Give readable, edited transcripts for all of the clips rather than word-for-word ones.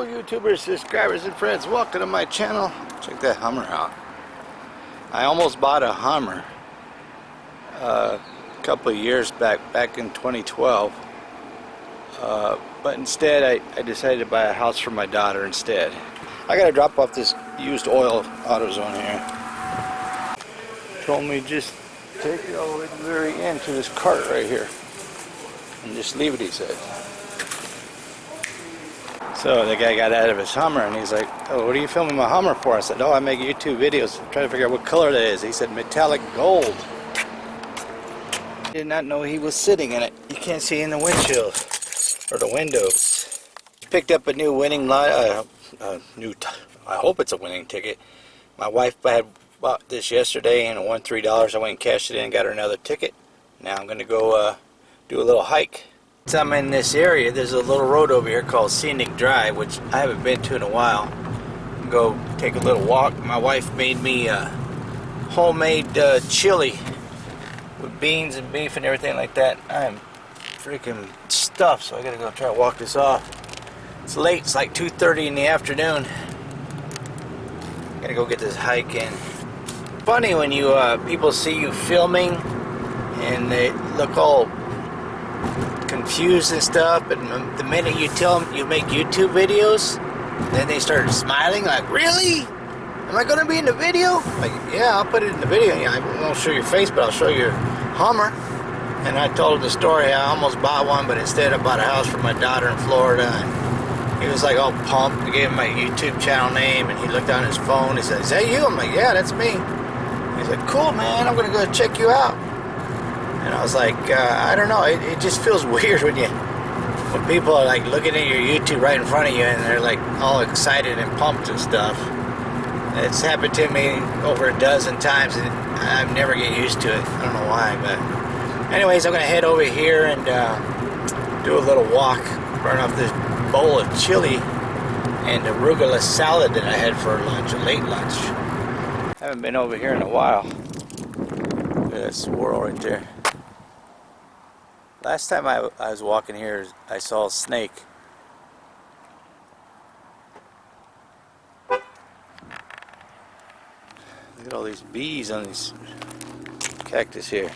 Hello YouTubers, subscribers and friends, welcome to my channel. Check that Hummer out. I almost bought a Hummer a couple of years back in 2012, but instead I decided to buy a house for my daughter instead. I gotta drop off this used oil AutoZone here. Told me just take it all the way to the very end to this cart right here and just leave it, he said. So the guy got out of his Hummer and he's like, "Oh, what are you filming my Hummer for?" I said, "Oh, I make YouTube videos. I'm trying to figure out what color that is." He said, "Metallic gold." Did not know he was sitting in it. You can't see in the windshield or the windows. Picked up a new winning I hope it's a winning ticket. My wife had bought this yesterday and it won $3. I went and cashed it in and got her another ticket. Now I'm going to go do a little hike. Since I'm in this area, there's a little road over here called Scenic Drive, which I haven't been to in a while. Go take a little walk. My wife made me homemade chili with beans and beef and everything like that. I am freaking stuffed, so I gotta go try to walk this off. It's late, it's like 2:30 in the afternoon. Gotta go get this hike in. Funny when you people see you filming and they look all confused and stuff, but the minute you tell them you make YouTube videos, then they start smiling like, "Really? Am I going to be in the video?" Like, "Yeah, I'll put it in the video. Yeah, I won't show your face, but I'll show your Hummer." And I told him the story. I almost bought one, but instead I bought a house for my daughter in Florida. And he was like all pumped. I gave him my YouTube channel name, and he looked on his phone. He said, "Is that you?" I'm like, "Yeah, that's me." He's like, "Cool, man. I'm going to go check you out." And I was like, I don't know, it just feels weird when people are like looking at your YouTube right in front of you and they're like all excited and pumped and stuff. It's happened to me over a dozen times and I never get used to it. I don't know why, but anyways, I'm going to head over here and do a little walk, burn off this bowl of chili and arugula salad that I had for lunch, a late lunch. Haven't been over here in a while. Look at that swirl right there. Last time I was walking here, I saw a snake. Look at all these bees on these cactus here.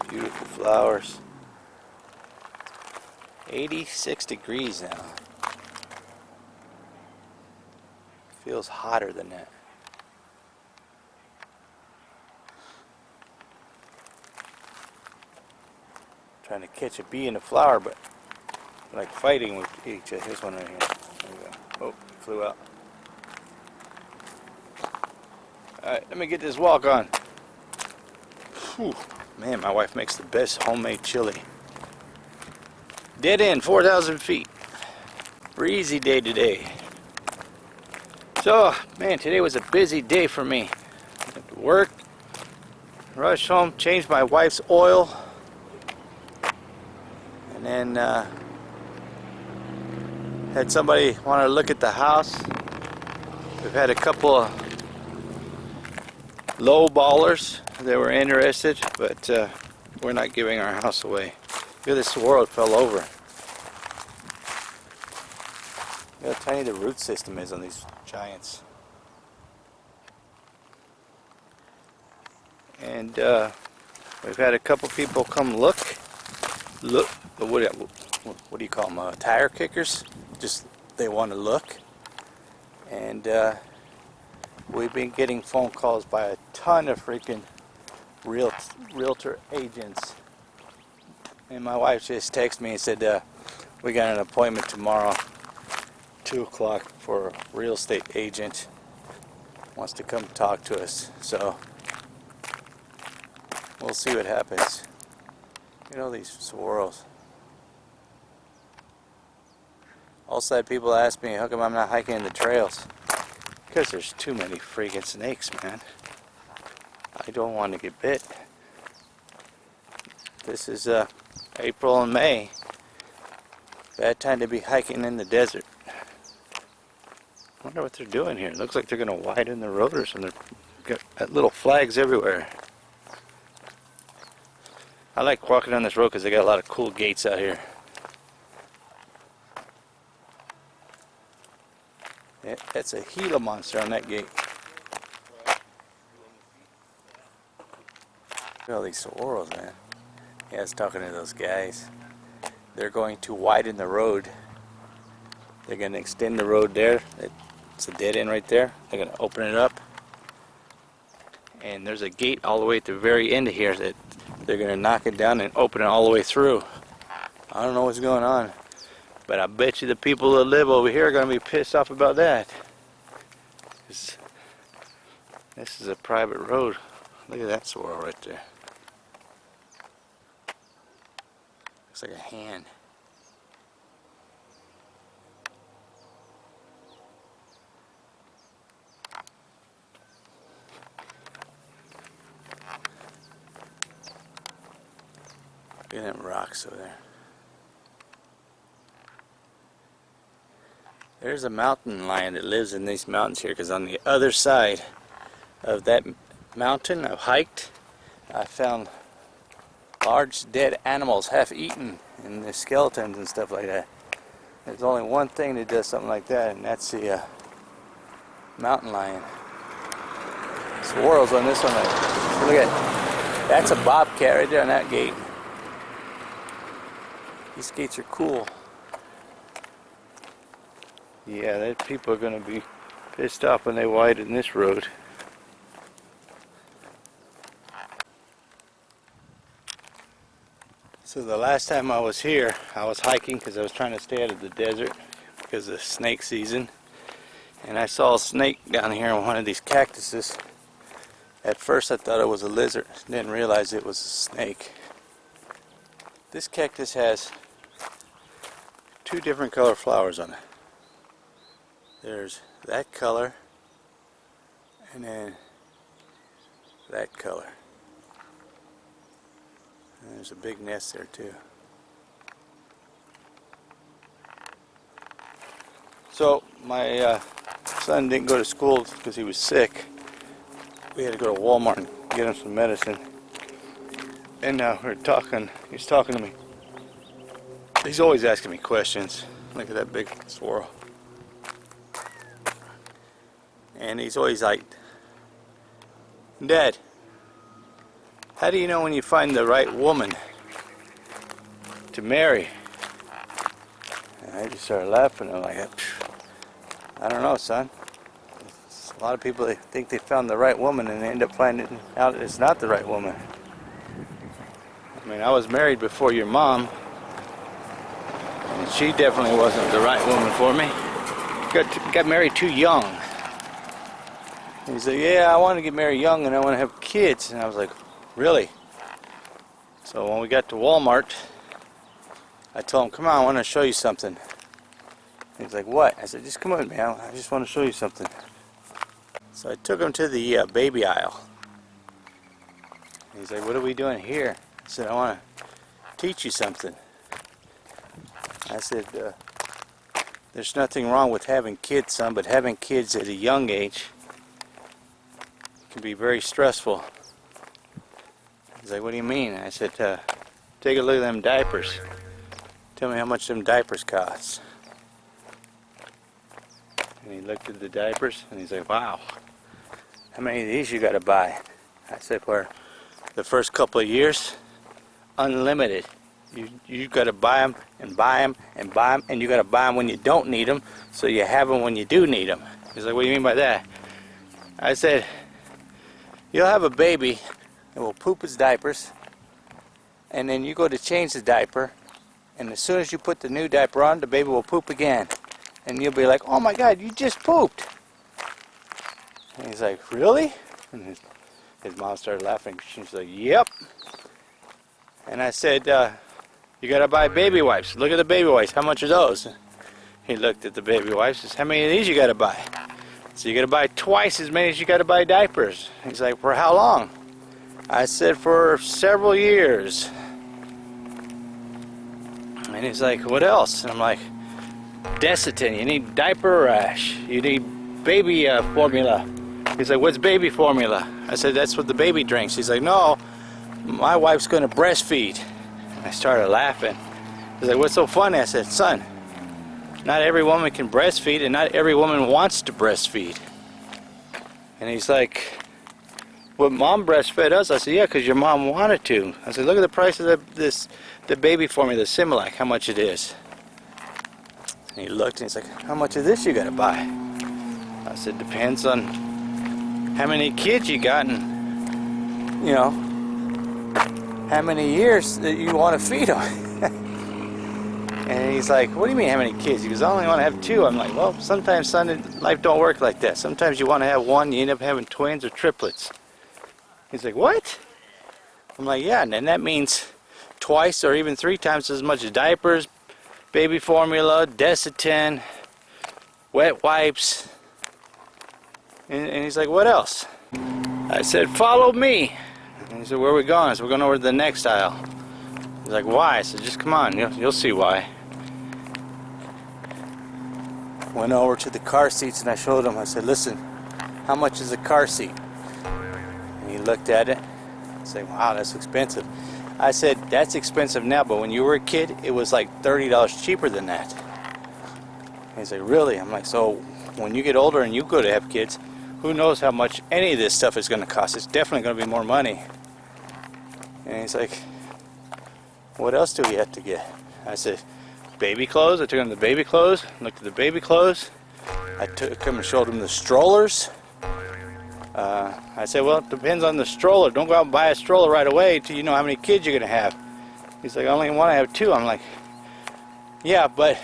Beautiful flowers. 86 degrees now. Feels hotter than that. Trying to catch a bee in a flower, but like fighting with each other. Here's one right here. There we go. Oh, it flew out. Alright, let me get this walk on. Whew. Man, my wife makes the best homemade chili. Dead end, 4,000 feet. Breezy day today. So, man, today was a busy day for me. Went to work, rushed home, changed my wife's oil. And then had somebody want to look at the house. We've had a couple of low ballers that were interested, but we're not giving our house away. Look at this swirl, it fell over. Look how tiny the root system is on these giants. And we've had a couple people come look, what do you call them, tire kickers? Just they want to look. And we've been getting phone calls by a ton of freaking realtor agents. And my wife just texted me and said, we got an appointment tomorrow, 2 o'clock, for a real estate agent. Wants to come talk to us. So we'll see what happens. You know, these swirls. Also, people ask me, how come I'm not hiking in the trails? Because there's too many freaking snakes, man. I don't want to get bit. This is April and May. Bad time to be hiking in the desert. I wonder what they're doing here. It looks like they're going to widen the road or something. They've got little flags everywhere. I like walking on this road because they got a lot of cool gates out here. Yeah, that's a Gila monster on that gate. Look at all these saguaros, man. Yeah, I was talking to those guys. They're going to widen the road. They're going to extend the road there. It's a dead end right there. They're going to open it up. And there's a gate all the way at the very end of here that they're going to knock it down and open it all the way through. I don't know what's going on, but I bet you the people that live over here are going to be pissed off about that. This is a private road. Look at that swirl right there. Looks like a hand. Look at them rocks over there. There's a mountain lion that lives in these mountains here, because on the other side of that mountain I've hiked, I found large dead animals, half eaten, and the skeletons and stuff like that. There's only one thing that does something like that, and that's the mountain lion. Swirls on this one. Look at, that's a bobcat right there on that gate. These gates are cool. Yeah, that people are going to be pissed off when they widen this road. So the last time I was here, I was hiking because I was trying to stay out of the desert because of snake season. And I saw a snake down here on one of these cactuses. At first I thought it was a lizard. Didn't realize it was a snake. This cactus has 2 different color flowers on it. There's that color and then that color. And there's a big nest there too. So my son didn't go to school because he was sick. We had to go to Walmart and get him some medicine. And now we're talking, he's talking to me. He's always asking me questions. Look at that big swirl. And he's always like, Dad, how do you know when you find the right woman to marry? And I just started laughing. I'm like, I don't know, son. A lot of people, they think they found the right woman and they end up finding out it's not the right woman. I mean, I was married before your mom, and she definitely wasn't the right woman for me. Got married too young. And he said, yeah, I want to get married young and I want to have kids. And I was like, really? So when we got to Walmart, I told him, come on, I want to show you something. He's like, what? I said, just come with me. I just want to show you something. So I took him to the baby aisle. He's like, what are we doing here? I said, I want to teach you something. I said, there's nothing wrong with having kids, son, but having kids at a young age can be very stressful. He's like, what do you mean? I said, take a look at them diapers. Tell me how much them diapers cost. And he looked at the diapers and he's like, wow, how many of these you got to buy? I said, for the first couple of years, unlimited. You got to buy them and buy them and buy them, and you got to buy them when you don't need them, so you have them when you do need them. He's like, what do you mean by that? I said, you'll have a baby that will poop his diapers, and then you go to change the diaper, and as soon as you put the new diaper on, the baby will poop again. And you'll be like, oh my God, you just pooped. And he's like, really? And his mom started laughing. She's like, yep. And I said, you got to buy baby wipes. Look at the baby wipes. How much are those? He looked at the baby wipes and said, how many of these you got to buy? So you got to buy twice as many as you got to buy diapers. He's like, for how long? I said, for several years. And he's like, what else? And I'm like, Desitin, you need diaper rash. You need baby formula. He's like, what's baby formula? I said, that's what the baby drinks. He's like, no, my wife's going to breastfeed. And I started laughing. He's like, what's so funny? I said, son, not every woman can breastfeed, and not every woman wants to breastfeed. And he's like, well, mom breastfed us. I said, yeah, because your mom wanted to. I said, look at the price of the baby formula, the Similac, how much it is. And he looked and he's like, how much of this you gotta buy? I said, depends on how many kids you got and, you know, how many years that you want to feed them. And he's like, what do you mean how many kids? He goes, I only want to have 2. I'm like, well, sometimes, son, life don't work like that. Sometimes you want to have 1, you end up having twins or triplets. He's like, what? I'm like, yeah, and then that means twice or even 3 times as much diapers, baby formula, Desitin, wet wipes. And he's like, what else? I said, follow me. And he said, where are we going? I said, we're going over to the next aisle. He's like, why? I said, just come on, you'll see why. Went over to the car seats and I showed him. I said, listen, how much is a car seat? And he looked at it and said, wow, that's expensive. I said, that's expensive now, but when you were a kid, it was like $30 cheaper than that. And he's like, really? I'm like, so when you get older and you go to have kids, who knows how much any of this stuff is going to cost? It's definitely going to be more money. And he's like, what else do we have to get? I said, baby clothes. I took him to the baby clothes, looked at the baby clothes. I took him and showed him the strollers. I said, well, it depends on the stroller. Don't go out and buy a stroller right away until you know how many kids you're going to have. He's like, I only want to have 2. I'm like, yeah, but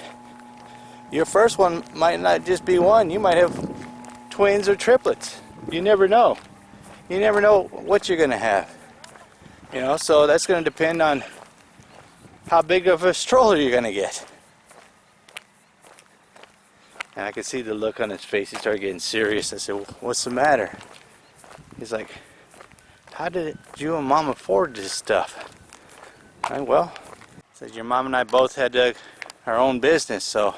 your first one might not just be 1. You might have twins or triplets. You never know. You never know what you're going to have. You know, so that's going to depend on how big of a stroller you're going to get. And I could see the look on his face. He started getting serious. I said, what's the matter? He's like, how did you and Mom afford this stuff? I said, well, said your mom and I both had our own business, so,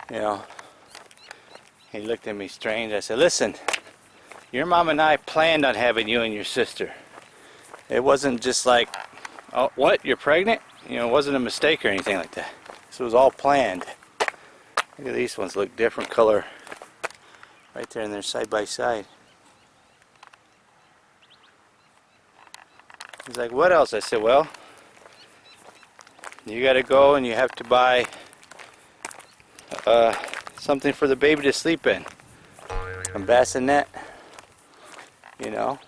you know. He looked at me strange. I said, listen, your mom and I planned on having you and your sister. It wasn't just like, oh, what, you're pregnant? You know, it wasn't a mistake or anything like that. This was all planned. Look at these ones, look different color. Right there, and they're side by side. He's like, what else? I said, well, you gotta go and you have to buy something for the baby to sleep in. A bassinet, you know.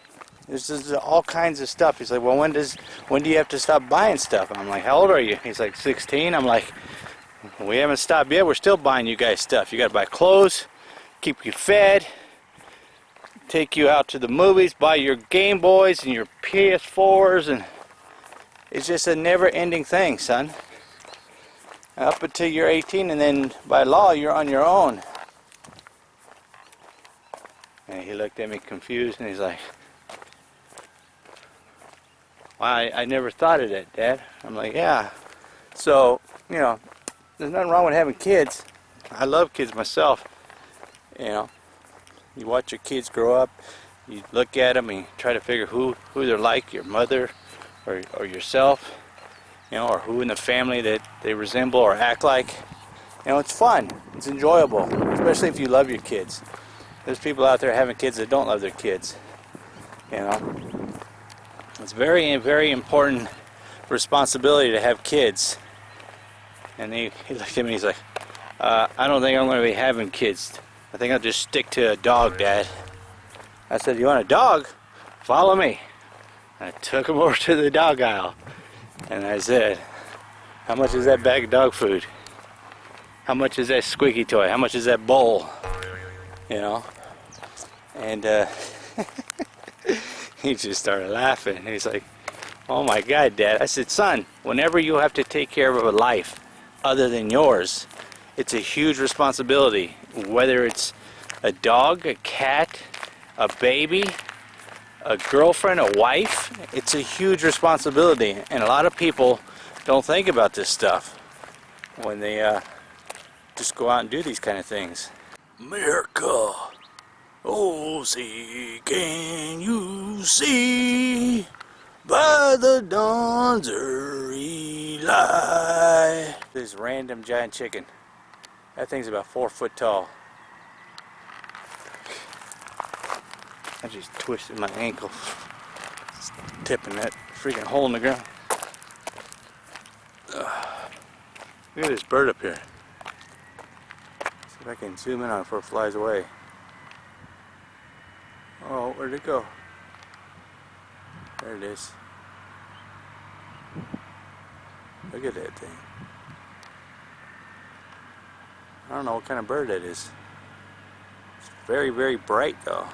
There's just all kinds of stuff. He's like, well, when do you have to stop buying stuff? I'm like, how old are you? He's like, 16. I'm like, we haven't stopped yet. We're still buying you guys stuff. You got to buy clothes, keep you fed, take you out to the movies, buy your Game Boys and your PS4s, and it's just a never-ending thing, son. Up until you're 18, and then by law, you're on your own. And he looked at me confused, and he's like, wow, I never thought of that, Dad. I'm like, yeah. So, you know, there's nothing wrong with having kids. I love kids myself. You know, you watch your kids grow up, you look at them and you try to figure who they're like, your mother or yourself, you know, or who in the family that they resemble or act like. You know, it's fun. It's enjoyable, especially if you love your kids. There's people out there having kids that don't love their kids. You know, it's very, very important responsibility to have kids. And he looked at me and he's like, I don't think I'm going to be having kids. I think I'll just stick to a dog, Dad. I said, you want a dog? Follow me. And I took him over to the dog aisle. And I said, how much is that bag of dog food? How much is that squeaky toy? How much is that bowl? You know? And he just started laughing. He's like, oh my God, Dad. I said, son, whenever you have to take care of a life other than yours, it's a huge responsibility. Whether it's a dog, a cat, a baby, a girlfriend, a wife, it's a huge responsibility. And a lot of people don't think about this stuff when they just go out and do these kind of things. America, oh, see, can you see by the dawn's early light? This random giant chicken. That thing's about 4 foot tall. I just twisted my ankle, tipping that freaking hole in the ground. Look at this bird up here. See if I can zoom in on it before it flies away. Oh, where'd it go? There it is. Look at that thing. I don't know what kind of bird that is. It's very, very bright though.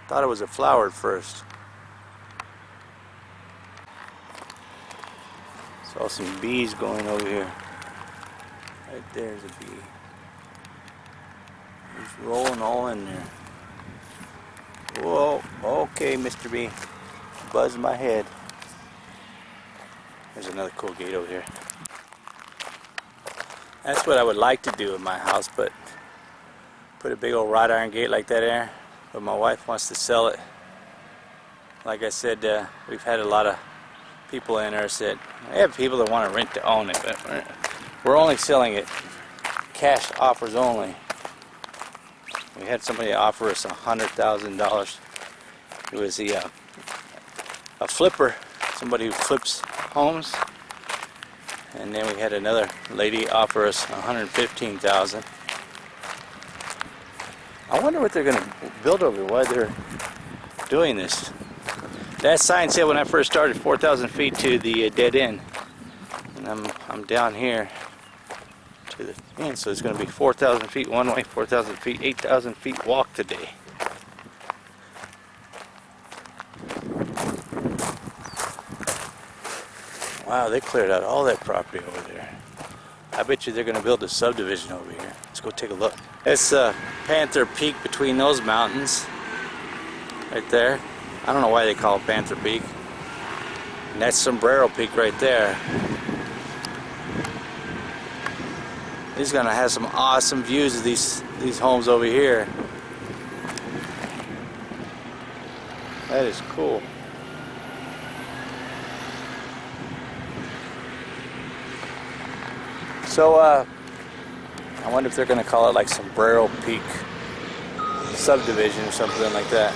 Thought it was a flower at first. Saw some bees going over here. Right there's a bee. He's rolling all in there. Whoa, okay, Mr. Bee. Buzzed my head. There's another cool gate over here. That's what I would like to do in my house, but put a big old wrought iron gate like that there. But my wife wants to sell it. Like I said, we've had a lot of people interested. I have people that want to rent to own it, but we're only selling it cash offers only. We had somebody offer us $100,000. It was a flipper, somebody who flips homes. And then we had another lady offer us $115,000. I wonder what they're going to build over here, why they're doing this. That sign said when I first started 4,000 feet to the dead end. And I'm down here to the end, so it's going to be 4,000 feet one way, 4,000 feet, 8,000 feet walk today. Wow, they cleared out all that property over there. I bet you they're going to build a subdivision over here. Let's go take a look. It's Panther Peak between those mountains. Right there. I don't know why they call it Panther Peak. And that's Sombrero Peak right there. He's going to have some awesome views of these homes over here. That is cool. So, I wonder if they're going to call it like Sombrero Peak subdivision or something like that.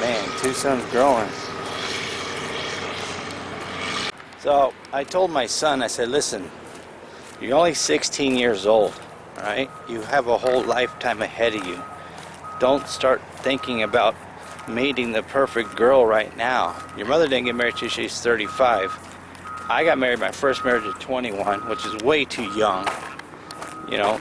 Man, Tucson's growing. So, I told my son, I said, listen, you're only 16 years old, right? You have a whole lifetime ahead of you. Don't start thinking about meeting the perfect girl right now. Your mother didn't get married till she's 35. I got married my first marriage at 21, which is way too young. You know,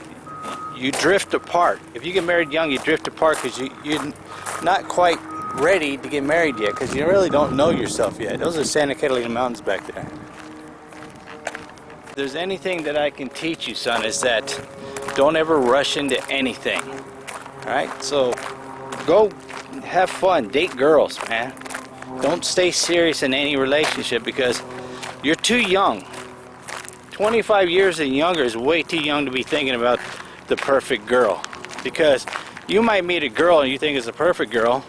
you drift apart. If you get married young, you drift apart because you're not quite ready to get married yet because you really don't know yourself yet. Those are Santa Catalina Mountains back there. If there's anything that I can teach you, son, is that don't ever rush into anything. Alright? So, go have fun. Date girls, man. Don't stay serious in any relationship because you're too young. 25 years and younger is way too young to be thinking about the perfect girl. Because you might meet a girl and you think it's a perfect girl.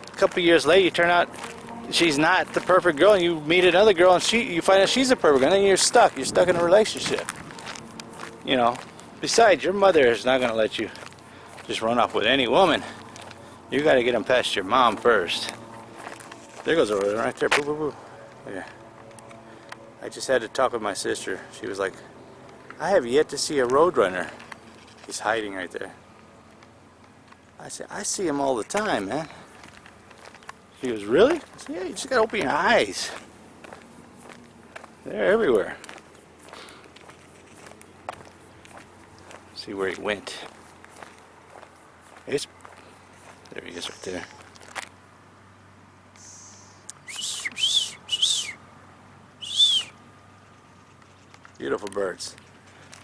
A couple years later you turn out she's not the perfect girl and you meet another girl and you find out she's a perfect girl and then you're stuck. You're stuck in a relationship. You know. Besides, your mother is not going to let you just run off with any woman. You got to get them past your mom first. There goes over there right there. Boo, boo, boo. Yeah. I just had to talk with my sister. She was like, I have yet to see a roadrunner. He's hiding right there. I said, I see him all the time, man. She goes, really? I said, yeah, you just gotta open your eyes. They're everywhere. See where he went. There he is right there. Beautiful birds.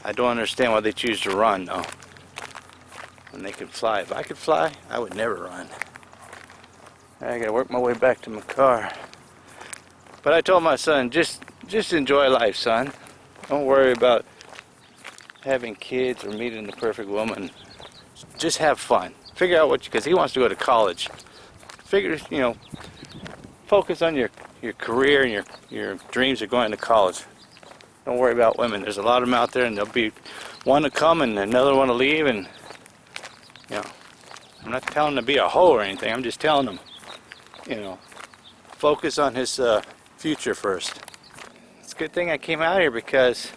I don't understand why they choose to run though. When they can fly. If I could fly, I would never run. I gotta work my way back to my car. But I told my son, just enjoy life, son. Don't worry about having kids or meeting the perfect woman. Just have fun. Figure out what because he wants to go to college. Figure, you know, focus on your career and your dreams of going to college. Don't worry about women. There's a lot of them out there, and there'll be one to come and another one to leave. And you know, I'm not telling them to be a hoe or anything. I'm just telling them, you know, focus on his future first. It's a good thing I came out here, because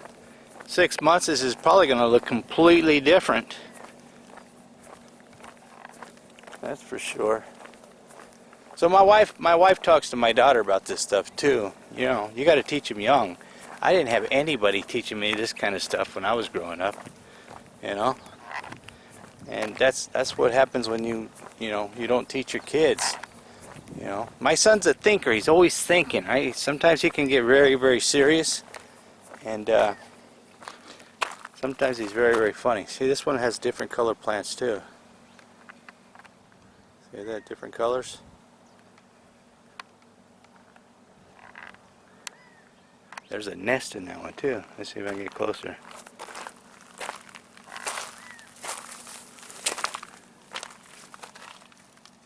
6 months this is probably going to look completely different. That's for sure. So my wife talks to my daughter about this stuff too. You know, you got to teach them young. I didn't have anybody teaching me this kind of stuff when I was growing up. You know, and that's what happens when you don't teach your kids. You know, my son's a thinker. He's always thinking. Right? Sometimes he can get very, very serious, and sometimes he's very, very funny. See, this one has different color plants too. See that? Different colors. There's a nest in that one too. Let's see if I can get closer.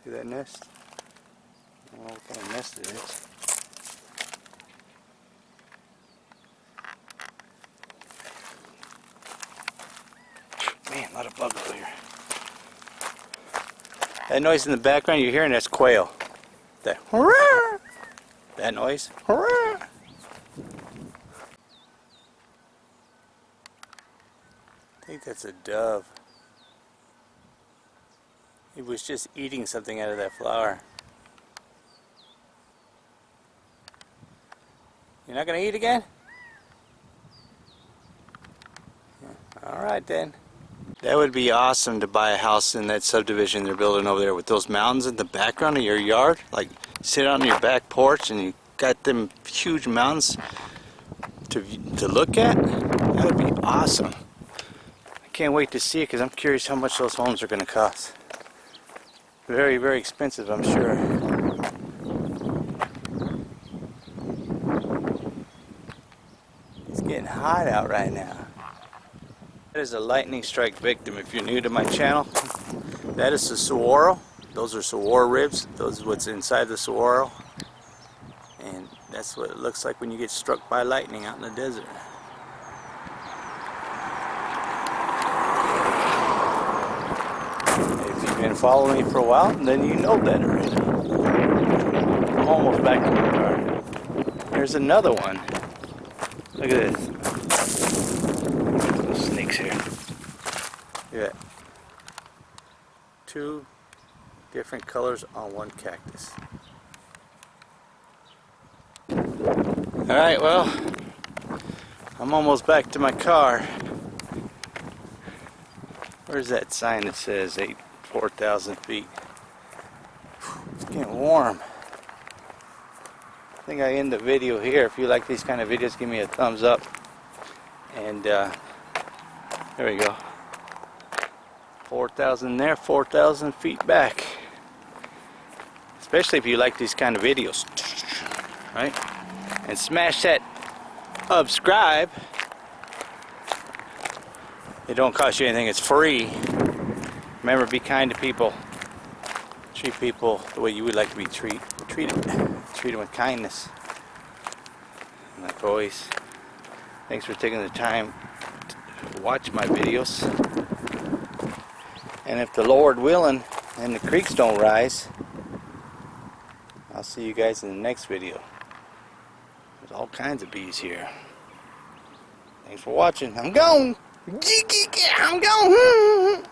See that nest? I don't know what kind of nest it is. Man, a lot of bugs over here. That noise in the background you're hearing, that's quail. That hurrah! That noise. Hurrah! I think that's a dove. He was just eating something out of that flower. You're not going to eat again? Alright then. That would be awesome to buy a house in that subdivision they're building over there with those mountains in the background of your yard. Like, sit on your back porch and you got them huge mountains to look at. That would be awesome. I can't wait to see it, because I'm curious how much those homes are going to cost. Very, very expensive, I'm sure. It's getting hot out right now. That is a lightning strike victim. If you're new to my channel, that is the saguaro. Those are saguaro ribs. Those is what's inside the saguaro. And that's what it looks like when you get struck by lightning out in the desert. If you've been following me for a while, then you know that already. I'm almost back to my car. There's another one. Look at this. There's snakes here. Look at that. 2 different colors on one cactus. Alright, well, I'm almost back to my car. Where's that sign that says 4,000 feet? It's getting warm. I think I end the video here. If you like these kind of videos, give me a thumbs up. And there we go. 4,000 there, 4,000 feet back. Especially if you like these kind of videos. Right? And smash that subscribe. It don't cost you anything, it's free. Remember, be kind to people. Treat people the way you would like to be treated. Treat them with kindness. And like always, thanks for taking the time to watch my videos. And if the Lord willing and the creeks don't rise, I'll see you guys in the next video. There's all kinds of bees here. Thanks for watching. I'm gone. I'm gone.